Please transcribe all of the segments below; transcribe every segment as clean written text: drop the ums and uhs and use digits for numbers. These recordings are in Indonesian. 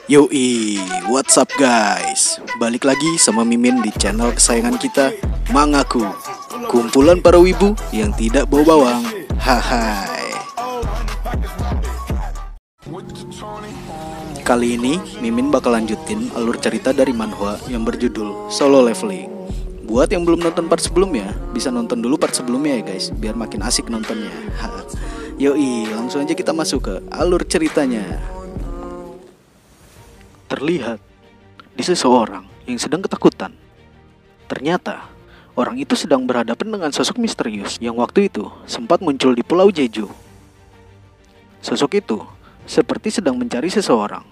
Yoi, what's up guys? Balik lagi sama Mimin di channel kesayangan kita, Mangaku. Kumpulan para wibu yang tidak bau bawang. Hai. Kali ini Mimin bakal lanjutin alur cerita dari manhwa yang berjudul Solo Leveling. Buat yang belum nonton part sebelumnya, bisa nonton dulu part sebelumnya ya guys, biar makin asik nontonnya. Yoi, langsung aja kita masuk ke alur ceritanya. Terlihat di seseorang yang sedang ketakutan. Ternyata orang itu sedang berhadapan dengan sosok misterius yang waktu itu sempat muncul di Pulau Jeju. Sosok itu seperti sedang mencari seseorang,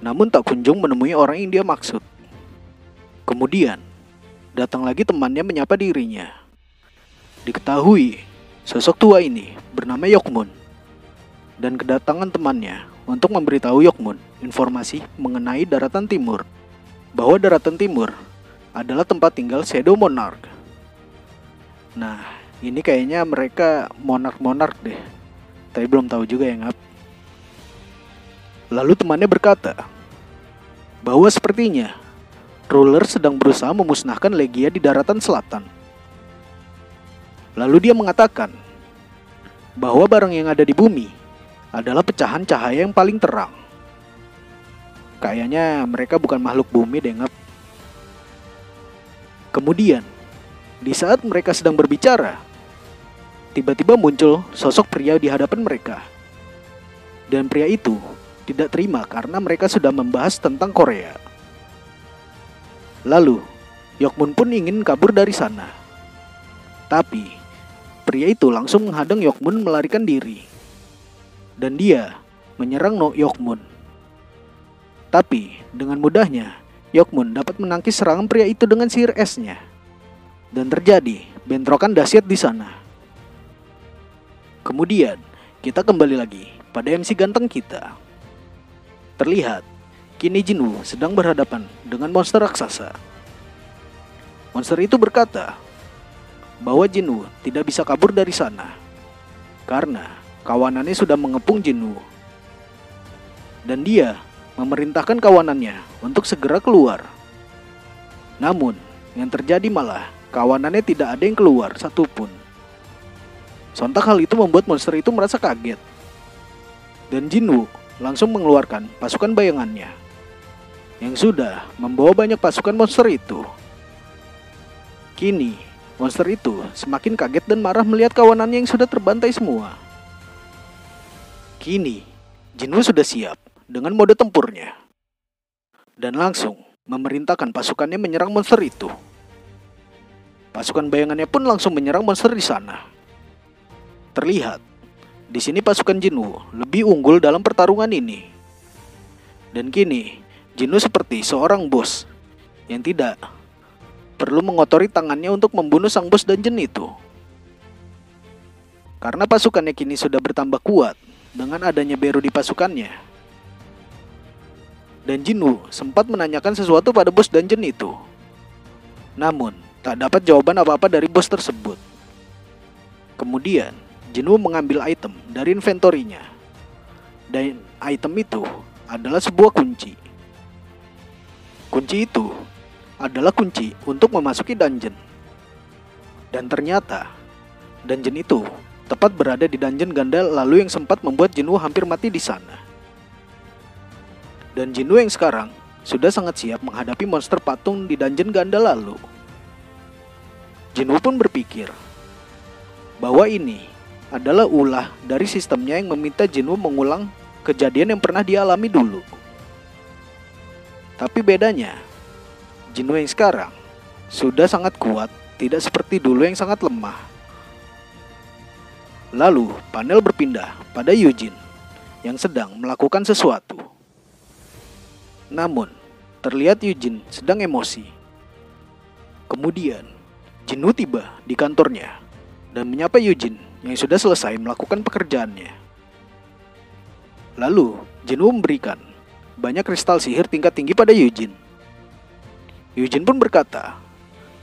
namun tak kunjung menemui orang yang dia maksud. Kemudian datang lagi temannya menyapa dirinya. Diketahui sosok tua ini bernama Yokmun, dan kedatangan temannya untuk memberitahu Yokmun informasi mengenai daratan timur, bahwa daratan timur adalah tempat tinggal Shadow Monarch. Nah, ini kayaknya mereka monark deh, tapi belum tahu juga ya ngap. Lalu temannya berkata bahwa sepertinya ruler sedang berusaha memusnahkan Legia di daratan selatan. Lalu dia mengatakan bahwa barang yang ada di bumi adalah pecahan cahaya yang paling terang. Kayaknya mereka bukan makhluk bumi deh ngap. Kemudian di saat mereka sedang berbicara, tiba-tiba muncul sosok pria di hadapan mereka. Dan pria itu tidak terima karena mereka sudah membahas tentang Korea. Lalu Yokmun pun ingin kabur dari sana, tapi pria itu langsung menghadang Yokmun melarikan diri. Dan dia menyerang Yokmun. Tapi dengan mudahnya Yokmun dapat menangkis serangan pria itu dengan sihir esnya. Dan terjadi bentrokan dahsyat di sana. Kemudian kita kembali lagi pada MC ganteng kita. Terlihat kini Jinwoo sedang berhadapan dengan monster raksasa. Monster itu berkata bahwa Jinwoo tidak bisa kabur dari sana karena kawanannya sudah mengepung Jinwoo. Dan dia memerintahkan kawanannya untuk segera keluar. Namun yang terjadi malah kawanannya tidak ada yang keluar satupun. Sontak hal itu membuat monster itu merasa kaget. Dan Jinwoo langsung mengeluarkan pasukan bayangannya yang sudah membawa banyak pasukan monster itu. Kini monster itu semakin kaget dan marah melihat kawanannya yang sudah terbantai semua. Kini Jinwoo sudah siap dengan mode tempurnya dan langsung memerintahkan pasukannya menyerang monster itu. Pasukan bayangannya pun langsung menyerang monster di sana. Terlihat di sini pasukan Jinwoo lebih unggul dalam pertarungan ini. Dan kini Jinwoo seperti seorang bos yang tidak perlu mengotori tangannya untuk membunuh sang bos dungeon itu. Karena pasukannya kini sudah bertambah kuat dengan adanya Beru di pasukannya. Dan Jinwoo sempat menanyakan sesuatu pada bos dungeon itu. Namun tak dapat jawaban apa-apa dari bos tersebut. Kemudian Jinwoo mengambil item dari inventorinya. Dan item itu adalah sebuah kunci. Kunci itu adalah kunci untuk memasuki dungeon. Dan ternyata dungeon itu tepat berada di dungeon Gandal lalu yang sempat membuat Jinwoo hampir mati di sana. Dan Jinwoo yang sekarang sudah sangat siap menghadapi monster patung di dungeon Gandal lalu. Jinwoo pun berpikir bahwa ini adalah ulah dari sistemnya yang meminta Jinwoo mengulang kejadian yang pernah dialami dulu. Tapi bedanya, Jinwoo yang sekarang sudah sangat kuat, tidak seperti dulu yang sangat lemah. Lalu panel berpindah pada Eugene yang sedang melakukan sesuatu. Namun terlihat Eugene sedang emosi. Kemudian Jinwoo tiba di kantornya dan menyapa Eugene yang sudah selesai melakukan pekerjaannya. Lalu Jinwoo memberikan banyak kristal sihir tingkat tinggi pada Eugene. Eugene pun berkata,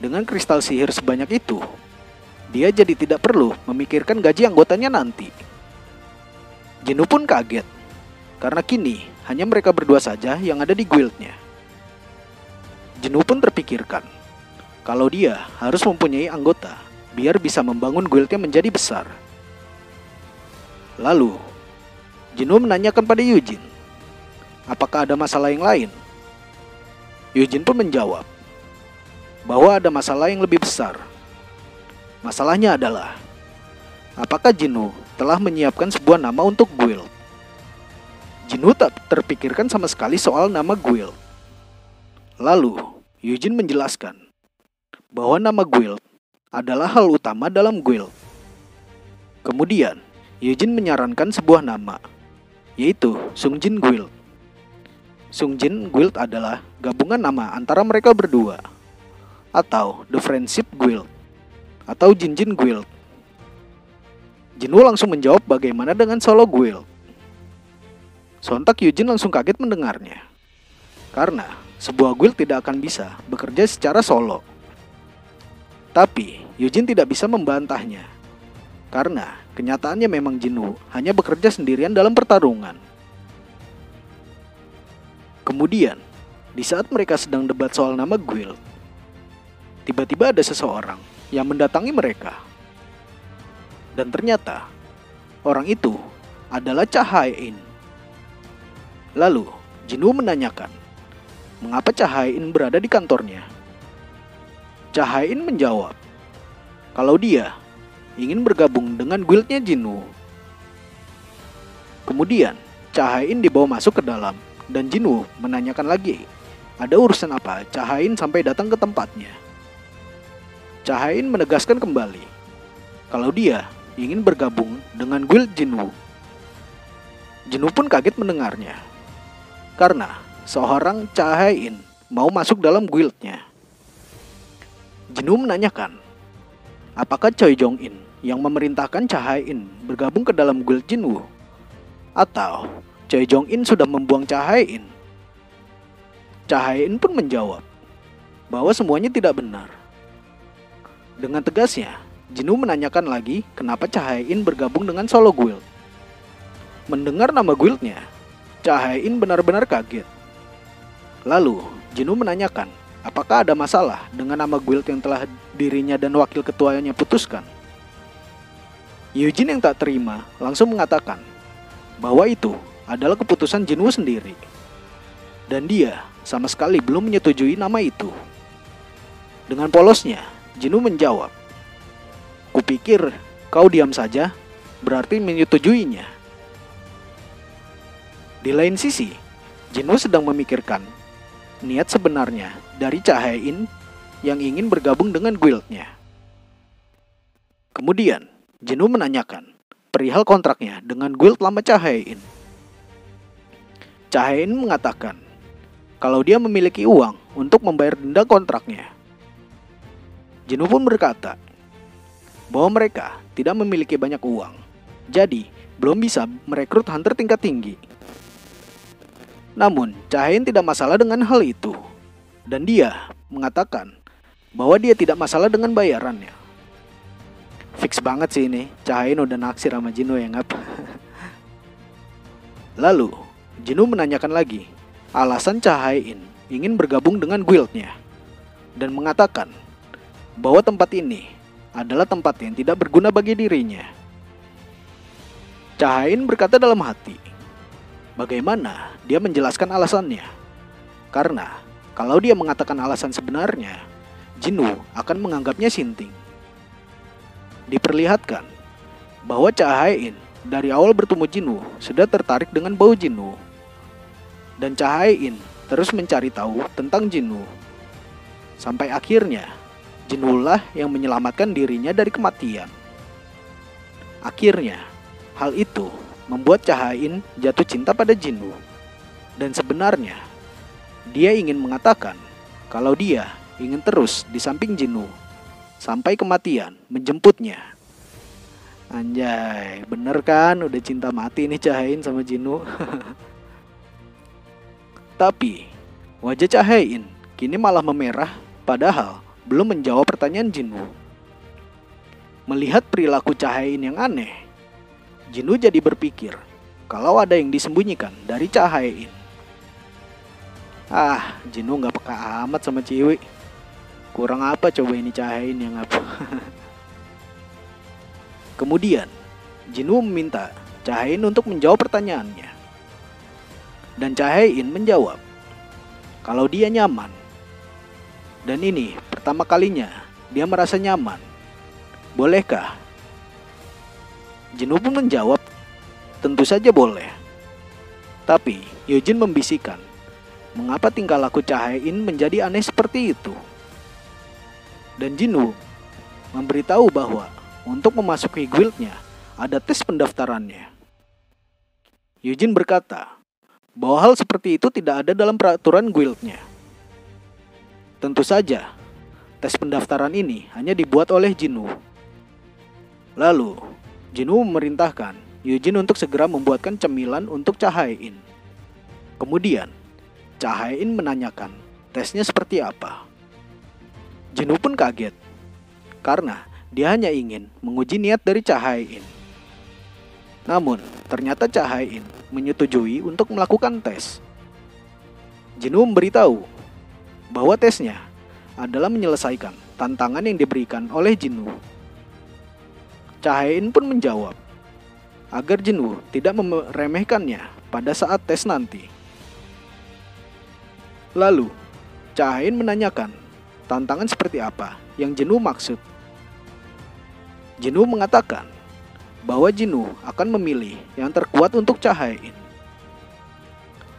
dengan kristal sihir sebanyak itu, dia jadi tidak perlu memikirkan gaji anggotanya nanti. Jinwoo pun kaget karena kini hanya mereka berdua saja yang ada di guildnya. Jinwoo pun terpikirkan kalau dia harus mempunyai anggota biar bisa membangun guildnya menjadi besar. Lalu, Jinwoo menanyakan pada Eugene, apakah ada masalah yang lain? Eugene pun menjawab bahwa ada masalah yang lebih besar. Masalahnya adalah, apakah Jinwoo telah menyiapkan sebuah nama untuk guild? Jinwoo tak terpikirkan sama sekali soal nama guild. Lalu, Eugene menjelaskan bahwa nama guild adalah hal utama dalam guild. Kemudian, Eugene menyarankan sebuah nama, yaitu Sungjin Guild. Sungjin Guild adalah gabungan nama antara mereka berdua, atau The Friendship Guild, atau Jinjin Guild. Jinwoo langsung menjawab bagaimana dengan Solo Guild. Sontak Eugene langsung kaget mendengarnya, karena sebuah guild tidak akan bisa bekerja secara solo. Tapi Eugene tidak bisa membantahnya, karena kenyataannya memang Jinwoo hanya bekerja sendirian dalam pertarungan. Kemudian, di saat mereka sedang debat soal nama guild, tiba-tiba ada seseorang yang mendatangi mereka. Dan ternyata, orang itu adalah Cha Hae-in. Lalu, Jinwoo menanyakan, mengapa Cha Hae-in berada di kantornya? Cha Hae-in menjawab, kalau dia ingin bergabung dengan guildnya Jinwoo. Kemudian, Cha Hae-in dibawa masuk ke dalam, dan Jinwoo menanyakan lagi, ada urusan apa Cha Hae-in sampai datang ke tempatnya. Cha Hae-in menegaskan kembali kalau dia ingin bergabung dengan guild Jinwoo. Jinwoo pun kaget mendengarnya, karena seorang Cha Hae-in mau masuk dalam guildnya. Jinwoo menanyakan, apakah Choi Jong-in yang memerintahkan Cha Hae-in bergabung ke dalam guild Jinwoo? Atau Choi Jong-in sudah membuang Cha Hae-in? Cha Hae-in pun menjawab bahwa semuanya tidak benar. Dengan tegasnya, Jinwoo menanyakan lagi kenapa Cha Hae-in bergabung dengan Solo Guild. Mendengar nama guildnya, Cha Hae-in benar-benar kaget. Lalu, Jinwoo menanyakan apakah ada masalah dengan nama guild yang telah dirinya dan wakil ketuanya putuskan. Eugene yang tak terima langsung mengatakan bahwa itu adalah keputusan Jinwoo sendiri, dan dia sama sekali belum menyetujui nama itu. Dengan polosnya, Jinwoo menjawab, kupikir kau diam saja, berarti menyetujuinya. Di lain sisi, Jinwoo sedang memikirkan niat sebenarnya dari Cha Hae-in yang ingin bergabung dengan guildnya. Kemudian, Jinwoo menanyakan perihal kontraknya dengan guild lama Cha Hae-in. Cha Hae-in mengatakan kalau dia memiliki uang untuk membayar denda kontraknya. Jinwoo pun berkata bahwa mereka tidak memiliki banyak uang, jadi belum bisa merekrut hunter tingkat tinggi. Namun, Cha Hae-in tidak masalah dengan hal itu, dan dia mengatakan bahwa dia tidak masalah dengan bayarannya. Fix banget sih ini, Cha Hae-in udah naksir sama Jinwoo ya ngap. Lalu, Jinwoo menanyakan lagi alasan Cha Hae-in ingin bergabung dengan guildnya, dan mengatakan bahwa tempat ini adalah tempat yang tidak berguna bagi dirinya. Cha Hae-in berkata dalam hati, bagaimana dia menjelaskan alasannya? Karena kalau dia mengatakan alasan sebenarnya, Jinwoo akan menganggapnya sinting. Diperlihatkan bahwa Cha Hae-in dari awal bertemu Jinwoo sudah tertarik dengan bau Jinwoo, dan Cha Hae-in terus mencari tahu tentang Jinwoo. Sampai akhirnya Jinwoo lah yang menyelamatkan dirinya dari kematian. Akhirnya, hal itu membuat Cha Hae-in jatuh cinta pada Jinwoo. Dan sebenarnya, dia ingin mengatakan kalau dia ingin terus di samping Jinwoo sampai kematian menjemputnya. Anjay, bener kan udah cinta mati nih Cha Hae-in sama Jinwoo. Tapi, wajah Cha Hae-in kini malah memerah padahal belum menjawab pertanyaan Jinwoo. Melihat perilaku Cha Hae-in yang aneh, Jinwoo jadi berpikir kalau ada yang disembunyikan dari Cahayain. Jinwoo nggak peka amat sama cewek. Kurang apa coba ini Cahayain yang apa? Kemudian, Jinwoo meminta Cahayain untuk menjawab pertanyaannya. Dan Cahayain menjawab kalau dia nyaman. Dan ini pertama kalinya dia merasa nyaman. Bolehkah? Jinwoo pun menjawab, tentu saja boleh. Tapi Hyojin membisikkan, mengapa tingkah laku Cahayain menjadi aneh seperti itu? Dan Jinwoo memberitahu bahwa untuk memasuki guildnya ada tes pendaftarannya. Hyojin berkata bahwa hal seperti itu tidak ada dalam peraturan guildnya. Tentu saja, tes pendaftaran ini hanya dibuat oleh Jinwoo. Lalu, Jinwoo memerintahkan Hyojin untuk segera membuatkan cemilan untuk Cahayain. Kemudian, Cahayain menanyakan tesnya seperti apa. Jinwoo pun kaget, karena dia hanya ingin menguji niat dari Cahayain. Namun, ternyata Cahayain menyetujui untuk melakukan tes. Jinwoo memberitahu bahwa tesnya adalah menyelesaikan tantangan yang diberikan oleh Jinwoo. Cahayain pun menjawab agar Jinwoo tidak meremehkannya pada saat tes nanti. Lalu, Cahayain menanyakan tantangan seperti apa yang Jinwoo maksud. Jinwoo mengatakan bahwa Jinwoo akan memilih yang terkuat untuk Cahayain.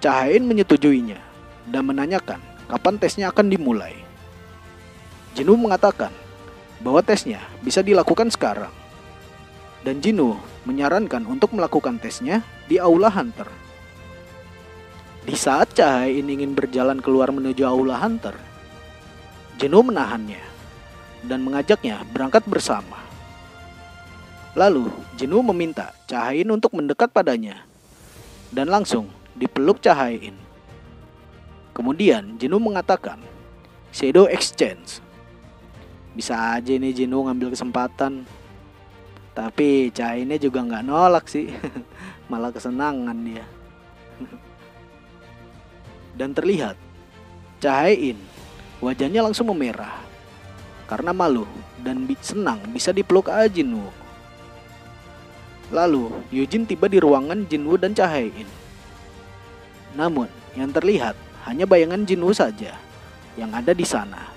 Cahayain menyetujuinya dan menanyakan kapan tesnya akan dimulai. Jinwoo mengatakan bahwa tesnya bisa dilakukan sekarang. Dan Jinwoo menyarankan untuk melakukan tesnya di Aula Hunter. Di saat Cahayain ingin berjalan keluar menuju Aula Hunter, Jinwoo menahannya dan mengajaknya berangkat bersama. Lalu Jinwoo meminta Cahayain untuk mendekat padanya dan langsung dipeluk Cahayain. Kemudian Jinwoo mengatakan Shadow Exchange. Bisa aja nih Jinwoo ngambil kesempatan. Tapi Cahayainnya juga nggak nolak sih. Malah kesenangan dia. Dan terlihat Cahayain wajahnya langsung memerah karena malu dan senang bisa dipeluk Jinwoo. Lalu Hyojin tiba di ruangan Jinwoo dan Cahayain. Namun yang terlihat hanya bayangan Jinwoo saja yang ada di sana.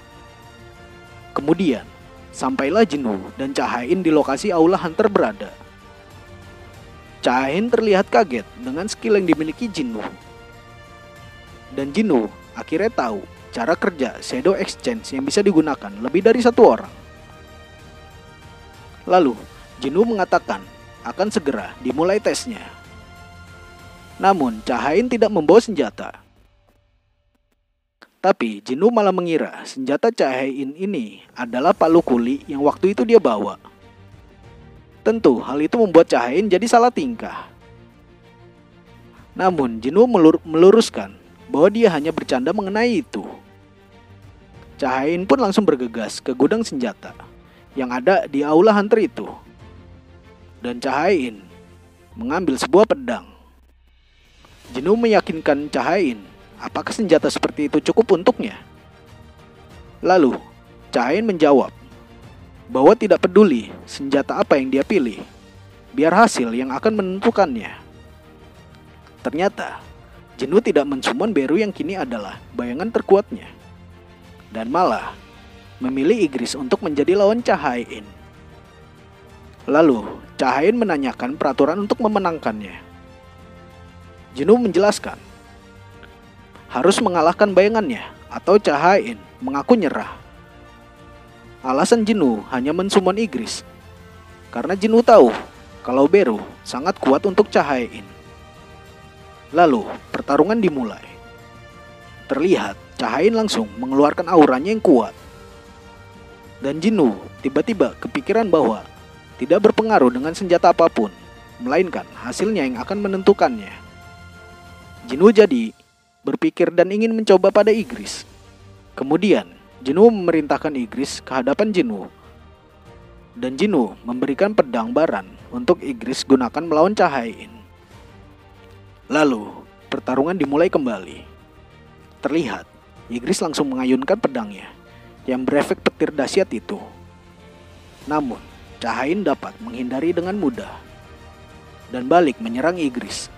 Kemudian sampailah Jinwoo dan Cahayain di lokasi Aula Hunter berada. Cahayain terlihat kaget dengan skill yang dimiliki Jinwoo. Dan Jinwoo akhirnya tahu cara kerja Shadow Exchange yang bisa digunakan lebih dari satu orang. Lalu Jinwoo mengatakan akan segera dimulai tesnya. Namun Cahayain tidak membawa senjata. Tapi Jinwoo malah mengira senjata Cahayain ini adalah palu kuli yang waktu itu dia bawa. Tentu hal itu membuat Cahayain jadi salah tingkah. Namun Jinwoo meluruskan bahwa dia hanya bercanda mengenai itu. Cahayain pun langsung bergegas ke gudang senjata yang ada di Aula Hunter itu. Dan Cahayain mengambil sebuah pedang. Jinwoo meyakinkan Cahayain apakah senjata seperti itu cukup untuknya. Lalu Cahayain menjawab bahwa tidak peduli senjata apa yang dia pilih, biar hasil yang akan menentukannya. Ternyata Jinwoo tidak mensummon Beru yang kini adalah bayangan terkuatnya, dan malah memilih Igris untuk menjadi lawan Cahayain. Lalu Cahayain menanyakan peraturan untuk memenangkannya. Jinwoo menjelaskan harus mengalahkan bayangannya atau Cahayain mengaku nyerah. Alasan Jinwoo hanya mensummon Igris karena Jinwoo tahu kalau Beru sangat kuat untuk Cahayain. Lalu pertarungan dimulai. Terlihat Cahayain langsung mengeluarkan auranya yang kuat. Dan Jinwoo tiba-tiba kepikiran bahwa tidak berpengaruh dengan senjata apapun, melainkan hasilnya yang akan menentukannya. Jinwoo jadi berpikir dan ingin mencoba pada Igris. Kemudian Jinwoo memerintahkan Igris ke hadapan Jinwoo. Dan Jinwoo memberikan pedang baran untuk Igris gunakan melawan Cahayain. Lalu, pertarungan dimulai kembali. Terlihat, Ygritte langsung mengayunkan pedangnya yang berefek petir dahsyat itu. Namun, Cahain dapat menghindari dengan mudah dan balik menyerang Ygritte.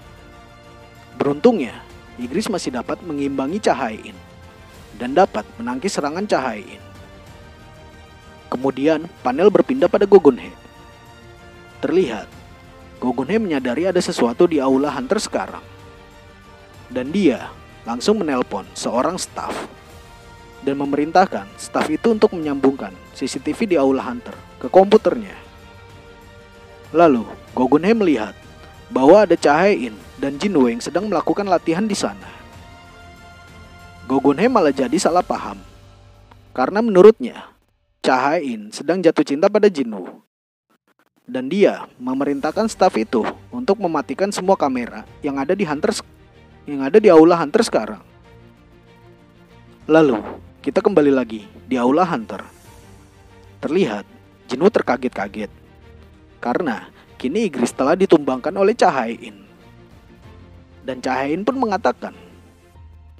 Beruntungnya, Ygritte masih dapat mengimbangi Cahain dan dapat menangkis serangan Cahain. Kemudian, panel berpindah pada Gogunhe. Terlihat, Gogunhe menyadari ada sesuatu di aula Hunter sekarang. Dan dia langsung menelpon seorang staf dan memerintahkan staf itu untuk menyambungkan CCTV di aula Hunter ke komputernya. Lalu, Gogunhe melihat bahwa ada Cahain dan Jinwoo yang sedang melakukan latihan di sana. Gogunhe malah jadi salah paham, karena menurutnya Cahain sedang jatuh cinta pada Jinwoo. Dan dia memerintahkan staf itu untuk mematikan semua kamera yang ada di aula Hunter sekarang. Lalu, kita kembali lagi di aula Hunter. Terlihat, Jinwoo terkaget-kaget karena kini Ygritte telah ditumbangkan oleh Cahain. Dan Cahain pun mengatakan,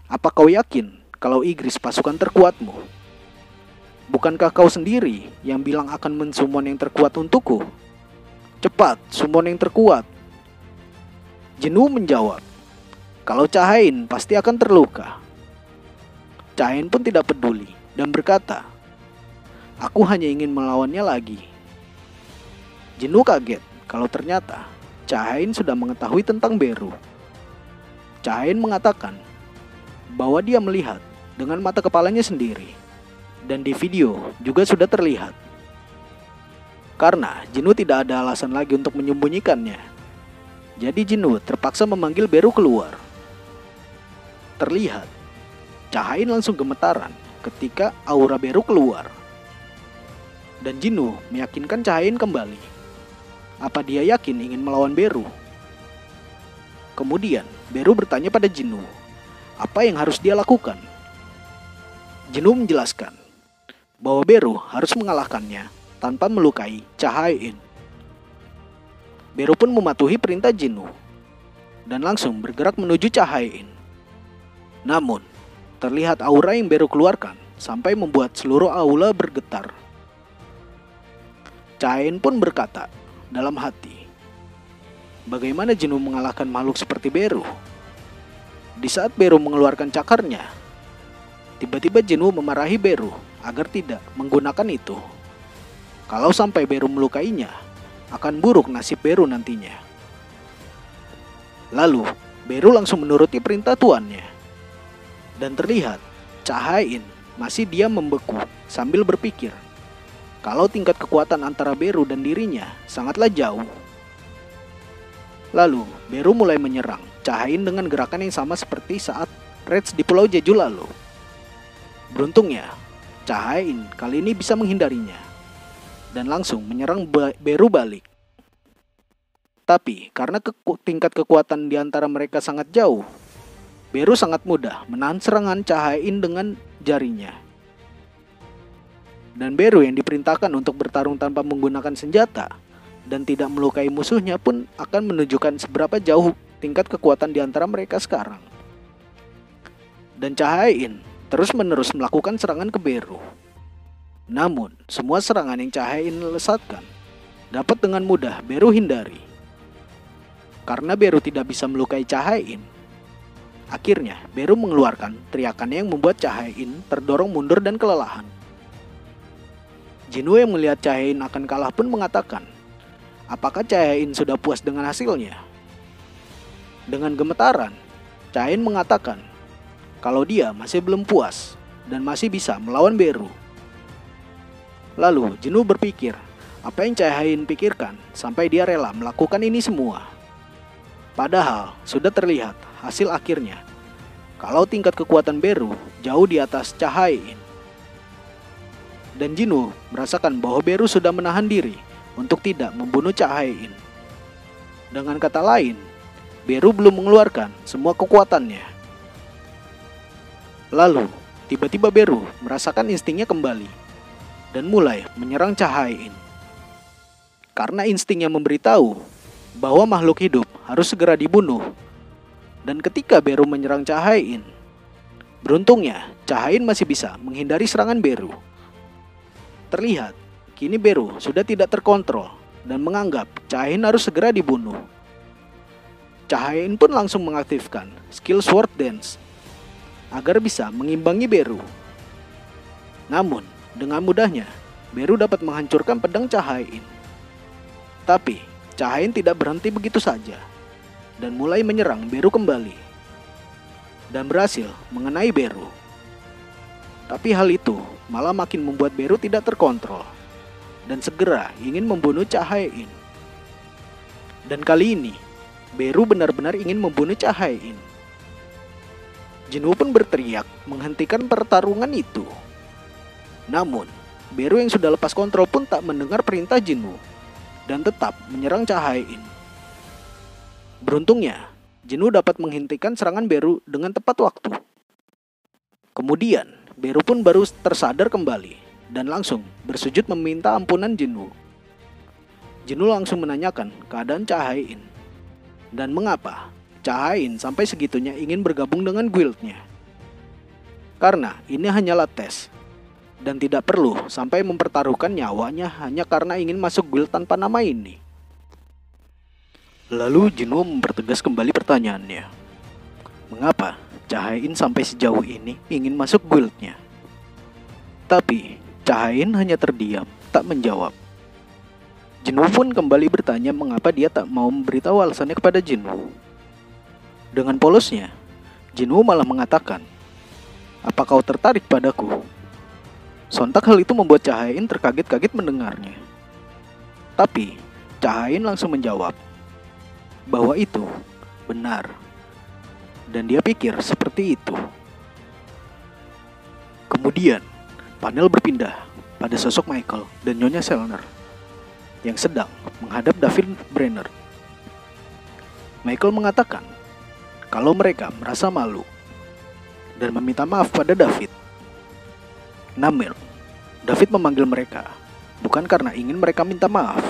"Apa kau yakin kalau Ygritte pasukan terkuatmu? Bukankah kau sendiri yang bilang akan mensummon yang terkuat untukku? Cepat, summon yang terkuat." Jinwoo menjawab, kalau Cahain pasti akan terluka. Cahain pun tidak peduli dan berkata, "Aku hanya ingin melawannya lagi." Jinwoo kaget kalau ternyata Cahain sudah mengetahui tentang Beru. Cahain mengatakan bahwa dia melihat dengan mata kepalanya sendiri, dan di video juga sudah terlihat. Karena Jinwoo tidak ada alasan lagi untuk menyembunyikannya, jadi Jinwoo terpaksa memanggil Beru keluar. Terlihat, Cahain langsung gemetaran ketika aura Beru keluar. Dan Jinwoo meyakinkan Cahain kembali. Apa dia yakin ingin melawan Beru? Kemudian Beru bertanya pada Jinwoo, apa yang harus dia lakukan? Jinwoo menjelaskan bahwa Beru harus mengalahkannya tanpa melukai Cahain. Beru pun mematuhi perintah Jinwoo dan langsung bergerak menuju Cahain. Namun, terlihat aura yang Beru keluarkan sampai membuat seluruh aula bergetar. Cahain pun berkata dalam hati, bagaimana Jinwoo mengalahkan makhluk seperti Beru? Di saat Beru mengeluarkan cakarnya, tiba-tiba Jinwoo memarahi Beru agar tidak menggunakan itu. Kalau sampai Beru melukainya, akan buruk nasib Beru nantinya. Lalu, Beru langsung menuruti perintah tuannya. Dan terlihat, Cahain masih diam membeku sambil berpikir kalau tingkat kekuatan antara Beru dan dirinya sangatlah jauh. Lalu, Beru mulai menyerang Cahain dengan gerakan yang sama seperti saat raids di Pulau Jeju lalu. Beruntungnya, Cahain kali ini bisa menghindarinya dan langsung menyerang Beru balik. Tapi karena tingkat kekuatan di antara mereka sangat jauh, Beru sangat mudah menahan serangan Cahain dengan jarinya. Dan Beru yang diperintahkan untuk bertarung tanpa menggunakan senjata dan tidak melukai musuhnya pun akan menunjukkan seberapa jauh tingkat kekuatan di antara mereka sekarang. Dan Cahain terus-menerus melakukan serangan ke Beru. Namun, semua serangan yang Cahain lesatkan dapat dengan mudah Beru hindari. Karena Beru tidak bisa melukai Cahain, akhirnya Beru mengeluarkan teriakan yang membuat Cahain terdorong mundur dan kelelahan. Jinwoo yang melihat Cahain akan kalah pun mengatakan, apakah Cahain sudah puas dengan hasilnya? Dengan gemetaran, Cahain mengatakan kalau dia masih belum puas dan masih bisa melawan Beru. Lalu Jinwoo berpikir, apa yang Cahain pikirkan sampai dia rela melakukan ini semua? Padahal sudah terlihat hasil akhirnya, kalau tingkat kekuatan Beru jauh di atas Cahain. Dan Jinwoo merasakan bahwa Beru sudah menahan diri untuk tidak membunuh Cahain. Dengan kata lain, Beru belum mengeluarkan semua kekuatannya. Lalu, tiba-tiba Beru merasakan instingnya kembali dan mulai menyerang Cahain. Karena instingnya memberitahu bahwa makhluk hidup harus segera dibunuh. Dan ketika Beru menyerang Cahain, beruntungnya Cahain masih bisa menghindari serangan Beru. Terlihat, kini Beru sudah tidak terkontrol dan menganggap Cahain harus segera dibunuh. Cahain pun langsung mengaktifkan skill Sword Dance agar bisa mengimbangi Beru. Namun, dengan mudahnya Beru dapat menghancurkan pedang Cahain. Tapi, Cahain tidak berhenti begitu saja dan mulai menyerang Beru kembali dan berhasil mengenai Beru. Tapi hal itu malah makin membuat Beru tidak terkontrol dan segera ingin membunuh Cahain. Dan kali ini Beru benar-benar ingin membunuh Cahain. Jinwoo pun berteriak menghentikan pertarungan itu. Namun, Beru yang sudah lepas kontrol pun tak mendengar perintah Jinwoo dan tetap menyerang Cahain. Beruntungnya, Jinwoo dapat menghentikan serangan Beru dengan tepat waktu. Kemudian, Beru pun baru tersadar kembali dan langsung bersujud meminta ampunan Jinwoo. Jinwoo langsung menanyakan keadaan Cahain dan mengapa Cahain sampai segitunya ingin bergabung dengan guildnya. Karena ini hanyalah tes dan tidak perlu sampai mempertaruhkan nyawanya hanya karena ingin masuk guild tanpa nama ini. Lalu Jinwoo mempertegas kembali pertanyaannya. Mengapa Cahain sampai sejauh ini ingin masuk guildnya? Tapi Cahain hanya terdiam, tak menjawab. Jinwoo pun kembali bertanya mengapa dia tak mau memberitahu alasannya kepada Jinwoo. Dengan polosnya, Jinwoo malah mengatakan, "Apa kau tertarik padaku?" Sontak hal itu membuat Cahain terkaget-kaget mendengarnya. Tapi Cahain langsung menjawab bahwa itu benar. Dan dia pikir seperti itu. Kemudian, panel berpindah pada sosok Michael dan Nyonya Selner yang sedang menghadap David Brenner. Michael mengatakan kalau mereka merasa malu dan meminta maaf pada David. Namun, David memanggil mereka bukan karena ingin mereka minta maaf,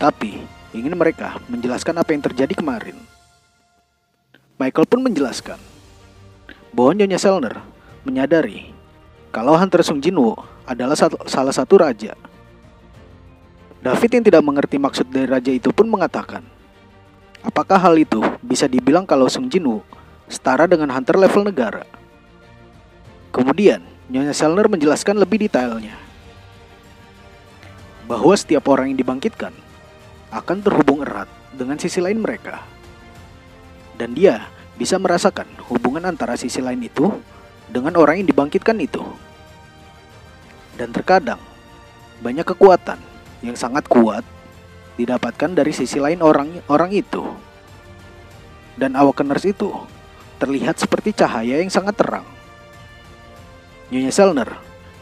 tapi ingin mereka menjelaskan apa yang terjadi kemarin. Michael pun menjelaskan bahwa Nyonya Selner menyadari kalau Hunter Sung Jinwoo adalah salah satu raja. David yang tidak mengerti maksud dari raja itu pun mengatakan, apakah hal itu bisa dibilang kalau Sung Jinwoo setara dengan Hunter level negara? Kemudian Nyonya Selner menjelaskan lebih detailnya bahwa setiap orang yang dibangkitkan akan terhubung erat dengan sisi lain mereka. Dan dia bisa merasakan hubungan antara sisi lain itu dengan orang yang dibangkitkan itu. Dan terkadang banyak kekuatan yang sangat kuat didapatkan dari sisi lain orang itu. Dan Awakeners itu terlihat seperti cahaya yang sangat terang. Nyonya Selner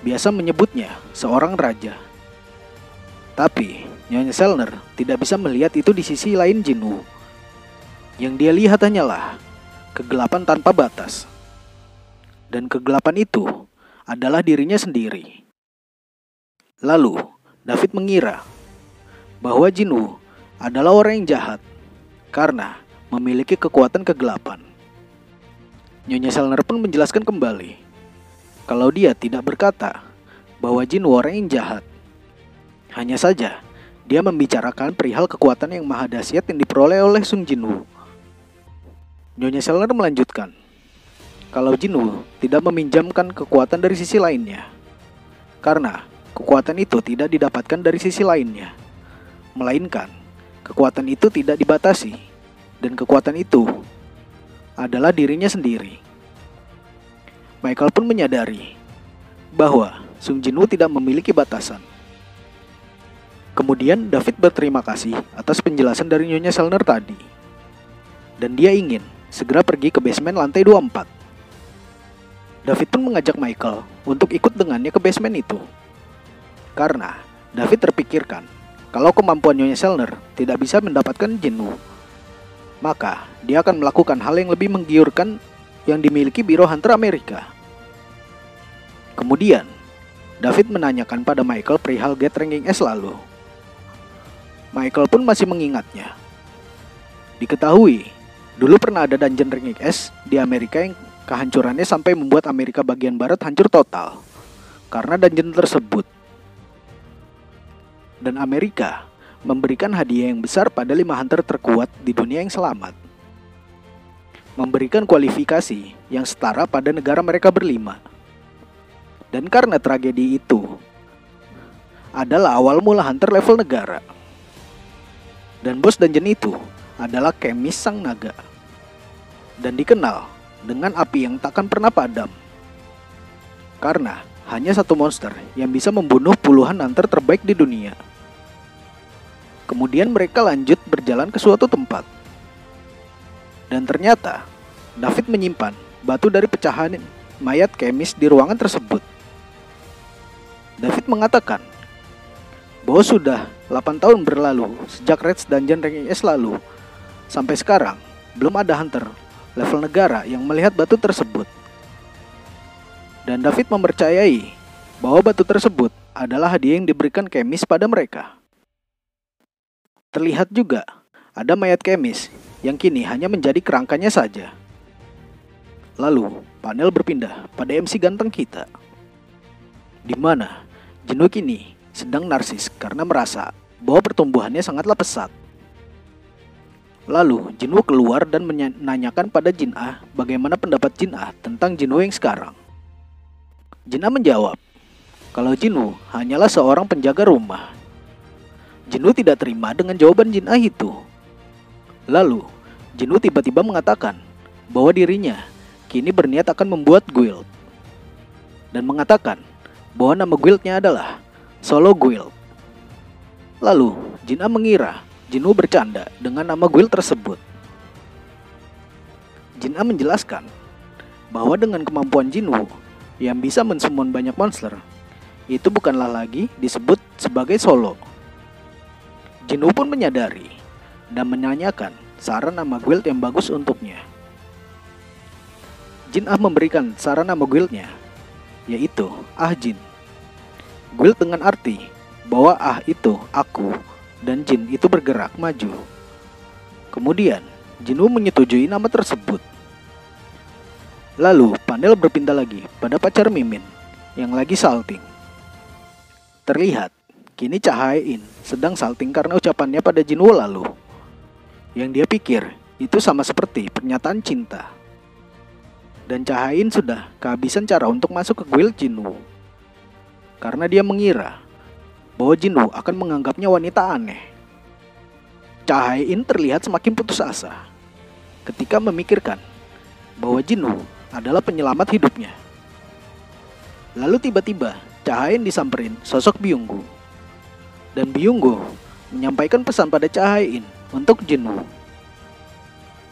biasa menyebutnya seorang raja. Tapi Nyonya Selner tidak bisa melihat itu di sisi lain Jinwoo. Yang dia lihat hanyalah kegelapan tanpa batas. Dan kegelapan itu adalah dirinya sendiri. Lalu, David mengira bahwa Jinwoo adalah orang yang jahat karena memiliki kekuatan kegelapan. Nyonya Selner pun menjelaskan kembali kalau dia tidak berkata bahwa Jinwoo orang yang jahat. Hanya saja, dia membicarakan perihal kekuatan yang maha dahsyat yang diperoleh oleh Sung Jinwoo. Nyonya Selner melanjutkan kalau Jinwoo tidak meminjamkan kekuatan dari sisi lainnya, karena kekuatan itu tidak didapatkan dari sisi lainnya, melainkan kekuatan itu tidak dibatasi, dan kekuatan itu adalah dirinya sendiri. Michael pun menyadari bahwa Sung Jinwoo tidak memiliki batasan. Kemudian David berterima kasih atas penjelasan dari Nyonya Selner tadi, dan dia ingin segera pergi ke basement lantai 24. David pun mengajak Michael untuk ikut dengannya ke basement itu. Karena David terpikirkan kalau kemampuan Nyonya Selner tidak bisa mendapatkan Jinwoo, maka dia akan melakukan hal yang lebih menggiurkan yang dimiliki Biro Hunter Amerika. Kemudian David menanyakan pada Michael perihal Gate Ranking S lalu. Michael pun masih mengingatnya. Diketahui Dulu pernah ada dungeon Ring X di Amerika yang kehancurannya sampai membuat Amerika bagian barat hancur total karena dungeon tersebut. Dan Amerika memberikan hadiah yang besar pada 5 hunter terkuat di dunia yang selamat. Memberikan kualifikasi yang setara pada negara mereka berlima. Dan karena tragedi itu adalah awal mula hunter level negara. Dan bos dungeon itu adalah Kemis Sang Naga. Dan dikenal dengan api yang takkan pernah padam. Karena hanya satu monster yang bisa membunuh puluhan hunter terbaik di dunia. Kemudian mereka lanjut berjalan ke suatu tempat. Dan ternyata David menyimpan batu dari pecahan mayat Kemis di ruangan tersebut. David mengatakan bahwa sudah 8 tahun berlalu sejak Reds Dungeon Ranking S lalu. Sampai sekarang belum ada hunter level negara yang melihat batu tersebut. Dan David mempercayai bahwa batu tersebut adalah hadiah yang diberikan Kemis pada mereka. Terlihat juga ada mayat Kemis yang kini hanya menjadi kerangkanya saja. Lalu panel berpindah pada MC ganteng kita, di mana Jinwoo kini sedang narsis karena merasa bahwa pertumbuhannya sangatlah pesat. Lalu Jinwoo keluar dan menanyakan pada Jin-Ah bagaimana pendapat Jin-Ah tentang Jinwoo yang sekarang. Jin-Ah menjawab kalau Jinwoo hanyalah seorang penjaga rumah. Jinwoo tidak terima dengan jawaban Jin-Ah itu. Lalu Jinwoo tiba-tiba mengatakan bahwa dirinya kini berniat akan membuat guild. Dan mengatakan bahwa nama guildnya adalah Solo Guild. Lalu Jin-Ah mengira Jinwoo bercanda dengan nama guild tersebut. Jin-Ah menjelaskan bahwa dengan kemampuan Jinwoo yang bisa mensummon banyak monster, itu bukanlah lagi disebut sebagai solo. Jinwoo pun menyadari dan menanyakan saran nama guild yang bagus untuknya. Jin-Ah memberikan saran nama guildnya, yaitu Ah-Jin. Guild dengan arti bahwa Ah itu aku dan Jin itu bergerak maju. Kemudian Jinwoo menyetujui nama tersebut. Lalu panel berpindah lagi pada pacar Mimin yang lagi salting. Terlihat kini Cha-Hae-in sedang salting karena ucapannya pada Jinwoo lalu. Yang dia pikir itu sama seperti pernyataan cinta. Dan Cha-Hae-in sudah kehabisan cara untuk masuk ke guild Jinwoo. Karena dia mengira bahwa Jinwoo akan menganggapnya wanita aneh. Cha-Hae-in terlihat semakin putus asa ketika memikirkan bahwa Jinwoo adalah penyelamat hidupnya. Lalu tiba-tiba Cha-Hae-in disamperin sosok Byung-gu. Dan Byung-gu menyampaikan pesan pada Cha-Hae-in untuk Jinwoo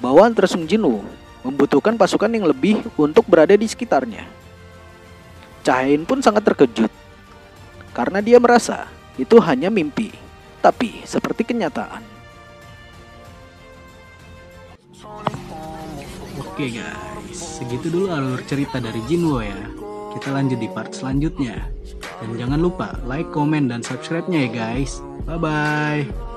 bahwa Antresung Jinwoo membutuhkan pasukan yang lebih untuk berada di sekitarnya. Cha-Hae-in pun sangat terkejut karena dia merasa itu hanya mimpi, tapi seperti kenyataan. Oke guys, segitu dulu alur cerita dari Jinwoo ya. Kita lanjut di part selanjutnya. Dan jangan lupa like, komen, dan subscribe-nya ya guys. Bye-bye.